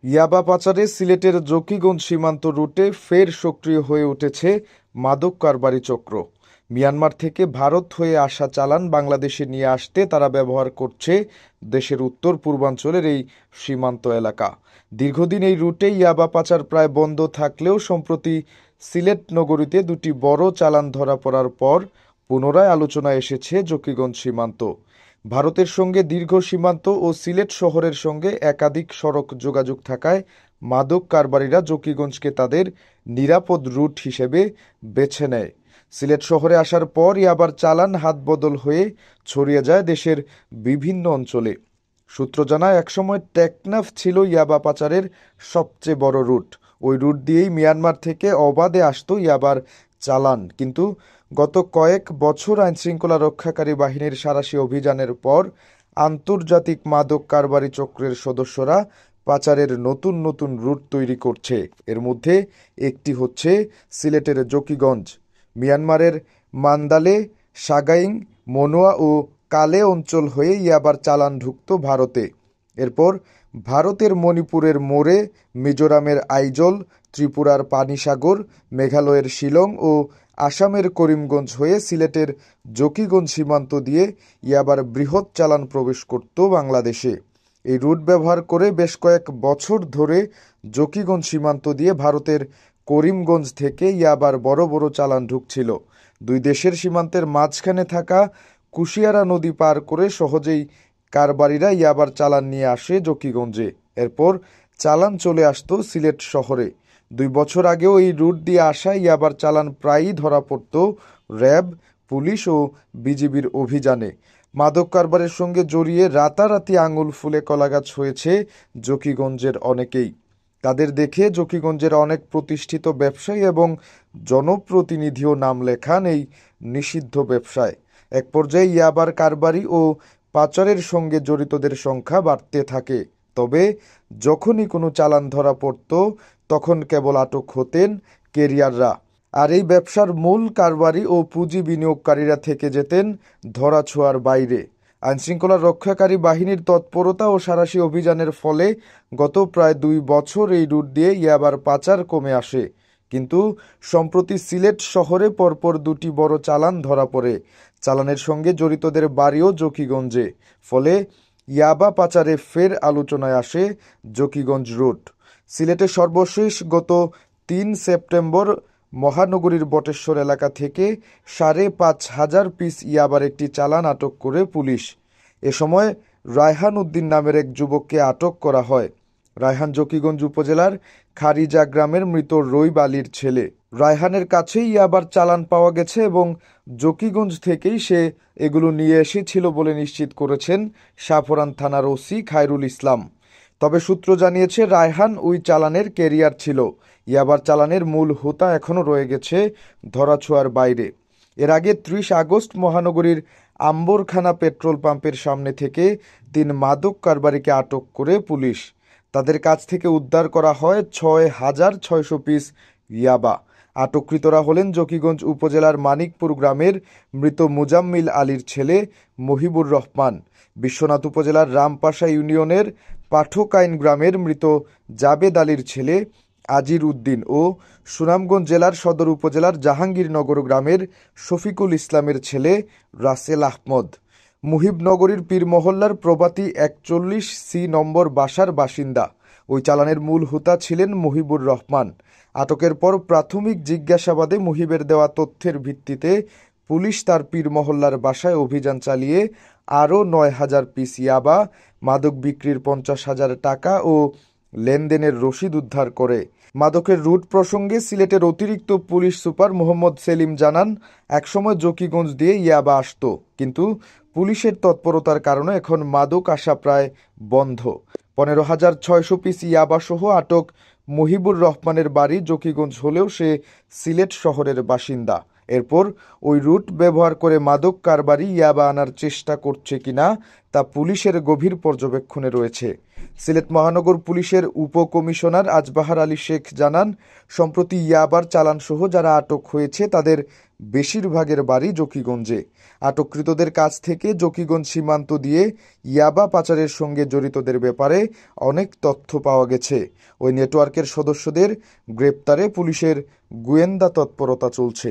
ইয়াবা পাচারে সিলেটের জকিগঞ্জ সীমান্ত রুটে ফের সক্রিয় হয়ে উঠেছে মাদক কারবারি চক্র। মিয়ানমার থেকে ভারত হয়ে আসা চালান বাংলাদেশে নিয়ে আসতে তারা ব্যবহার করছে দেশের উত্তর পূর্বাঞ্চলের এই সীমান্ত এলাকা। দীর্ঘদিন এই রুটে ইয়াবা পাচার প্রায় বন্ধ থাকলেও সম্প্রতি সিলেট নগরীতে দুটি বড় চালান ধরা পড়ার পর পুনরায় আলোচনায় এসেছে জকিগঞ্জ সীমান্ত। ভারতের সঙ্গে দীর্ঘ সীমান্ত ও সিলেট শহরের সঙ্গে একাধিক সড়ক যোগাযোগ থাকায় মাদক কারবারিরা জকিগঞ্জকে তাদের নিরাপদ রুট হিসেবে বেছে নেয়। সিলেট শহরে আসার পরই আবার চালান হাতবদল হয়ে ছড়িয়ে যায় দেশের বিভিন্ন অঞ্চলে। সূত্র জানায়, একসময় টেকনাফ ছিল ইয়াবা পাচারের সবচেয়ে বড় রুট। ওই রুট দিয়েই মিয়ানমার থেকে অবাধে আসতো ইয়াবার চালান। কিন্তু গত কয়েক বছর আইনশৃঙ্খলা রক্ষাকারী বাহিনীর সাঁড়াশি অভিযানের পর আন্তর্জাতিক মাদক কারবারি চক্রের সদস্যরা পাচারের নতুন নতুন রুট তৈরি করছে। এর মধ্যে একটি হচ্ছে সিলেটের জকিগঞ্জ। মিয়ানমারের মান্দালে, সাগাইং, মনোয়া ও কালে অঞ্চল হয়ে ইয়াবার চালান ঢুকত ভারতে। এরপর ভারতের মণিপুরের মোরে, মিজোরামের আইজল, ত্রিপুরার পানিসাগর, মেঘালয়ের শিলং ও আসামের করিমগঞ্জ হয়ে সিলেটের জকিগঞ্জ সীমান্ত দিয়ে ইয়াবার বৃহৎ চালান প্রবেশ করত বাংলাদেশে। এই রুট ব্যবহার করে বেশ কয়েক বছর ধরে জকিগঞ্জ সীমান্ত দিয়ে ভারতের করিমগঞ্জ থেকে ইয়াবার বড় বড় চালান ঢুকছিল। দুই দেশের সীমান্তের মাঝখানে থাকা কুশিয়ারা নদী পার করে সহজেই কারবারিরা ইয়াবার চালান নিয়ে আসে জকিগঞ্জে। এরপর চালান চলে আসতো সিলেট শহরে। 2 বছর আগেও এই রুট দিয়ে আসা ইয়াবার চালান প্রায়ই ধরা পড়ত র্যাব, পুলিশ ও বিজিবির অভিযানে। মাদক কারবারের সঙ্গে জড়িয়ে রাতারাতি আঙুল ফুলে কলাগাছ হয়েছে জকিগঞ্জের অনেকেই। তাদের দেখে জকিগঞ্জের অনেক প্রতিষ্ঠিত ব্যবসায়ী এবং জনপ্রতিনিধিও নাম লেখান এই নিষিদ্ধ ব্যবসায়। এক পর্যায়ে ইয়াবার কারবারি ও পাচারের সঙ্গে জড়িতদের সংখ্যা বাড়তে থাকে। তবে যখনই কোনো চালান ধরা পড়ত তখন কেবল আটক হতেন ক্যারিয়াররা। আর এই ব্যবসার মূল কারবারি ও পুঁজি বিনিয়োগকারীরা থেকে যেতেন ধরাছোঁয়ার বাইরে। আইনশৃঙ্খলা রক্ষাকারী বাহিনীর তৎপরতা ও সাঁড়াশি অভিযানের ফলে গত প্রায় 2 বছর এই রুট দিয়ে ইয়াবার পাচার কমে আসে। কিন্তু সম্প্রতি সিলেট শহরে পরপর 2টি বড় চালান ধরা পড়ে। চালানের সঙ্গে জড়িতদের বাড়িও জকিগঞ্জে। ফলে ইয়াবা পাচারে ফের আলোচনায় আসে জকিগঞ্জ রুট। সিলেটে সর্বশেষ গত 3 সেপ্টেম্বর মহানগরীর বটেশ্বর এলাকা থেকে 5,500 পিস ইয়াবার একটি চালান আটক করে পুলিশ। এ সময় রায়হান উদ্দিন নামের এক যুবককে আটক করা হয়। রায়হান জকিগঞ্জ উপজেলার খারিজা গ্রামের মৃত রইব আলীর ছেলে। রায়হানের কাছেই ইয়াবার চালান পাওয়া গেছে এবং জকিগঞ্জ থেকেই সে এগুলো নিয়ে এসেছিল বলে নিশ্চিত করেছেন শাহপরান থানার ওসি খায়রুল ইসলাম। তবে সূত্র জানিয়েছে, রায়হান ওই চালানের ক্যারিয়ার ছিল। ইয়াবার চালানের মূল হোতা এখনও রয়ে গেছে ধরাছোঁয়ার বাইরে। এর আগে 30 আগস্ট মহানগরীর আম্বরখানা পেট্রোল পাম্পের সামনে থেকে 3 মাদক কারবারিকে আটক করে পুলিশ। তাদের কাছ থেকে উদ্ধার করা হয় 6,600 পিস ইয়াবা। আটককৃতরা হলেন জকিগঞ্জ উপজেলার মানিকপুর গ্রামের মৃত মুজাম্মিল আলীর ছেলে মহিবুর রহমান, বিশ্বনাথ উপজেলার রামপাশা ইউনিয়নের পাঠকাইন গ্রামের মৃত জাবেদ আলীর ছেলে আজির উদ্দিন ও সুনামগঞ্জ জেলার সদর উপজেলার জাহাঙ্গীরনগর গ্রামের শফিকুল ইসলামের ছেলে রাসেল আহমদ। মুহিবনগরীর পীর মহল্লার প্রভাতী 41C নম্বর বাসার বাসিন্দা। ওই চালানের মূল হোতা ছিলেন মহিবুর রহমান। আটকের পর প্রাথমিক জিজ্ঞাসাবাদে মুহিবের দেওয়া তথ্যের ভিত্তিতে পুলিশ তার পীর মহল্লার বাসায় অভিযান চালিয়ে আরও 9,000 পিস ইয়াবা, মাদক বিক্রির 50,000 টাকা ও লেনদেনের রসিদ উদ্ধার করে। মাদকের রুট প্রসঙ্গে সিলেটের অতিরিক্ত পুলিশ সুপার মোহাম্মদ সেলিম জানান, একসময় জকিগঞ্জ দিয়ে ইয়াবা আসতো, কিন্তু পুলিশের তৎপরতার কারণে এখন মাদক আসা প্রায় বন্ধ। 15,600 পিস ইয়াবা সহ আটক মহিবুর রহমানের বাড়ি জকিগঞ্জ হলেও সে সিলেট শহরের বাসিন্দা। এরপর ওই রুট ব্যবহার করে মাদক কারবারি ইয়াবা আনার চেষ্টা করছে কিনা তা পুলিশের গভীর পর্যবেক্ষণে রয়েছে। সিলেট মহানগর পুলিশের উপকমিশনার আজবাহার আলী শেখ জানান, সম্প্রতি ইয়াবার চালানসহ যারা আটক হয়েছে তাদের বেশিরভাগের বাড়ি জকিগঞ্জে। আটককৃতদের কাছ থেকে জকিগঞ্জ সীমান্ত দিয়ে ইয়াবা পাচারের সঙ্গে জড়িতদের ব্যাপারে অনেক তথ্য পাওয়া গেছে। ওই নেটওয়ার্কের সদস্যদের গ্রেপ্তারে পুলিশের গোয়েন্দা তৎপরতা চলছে।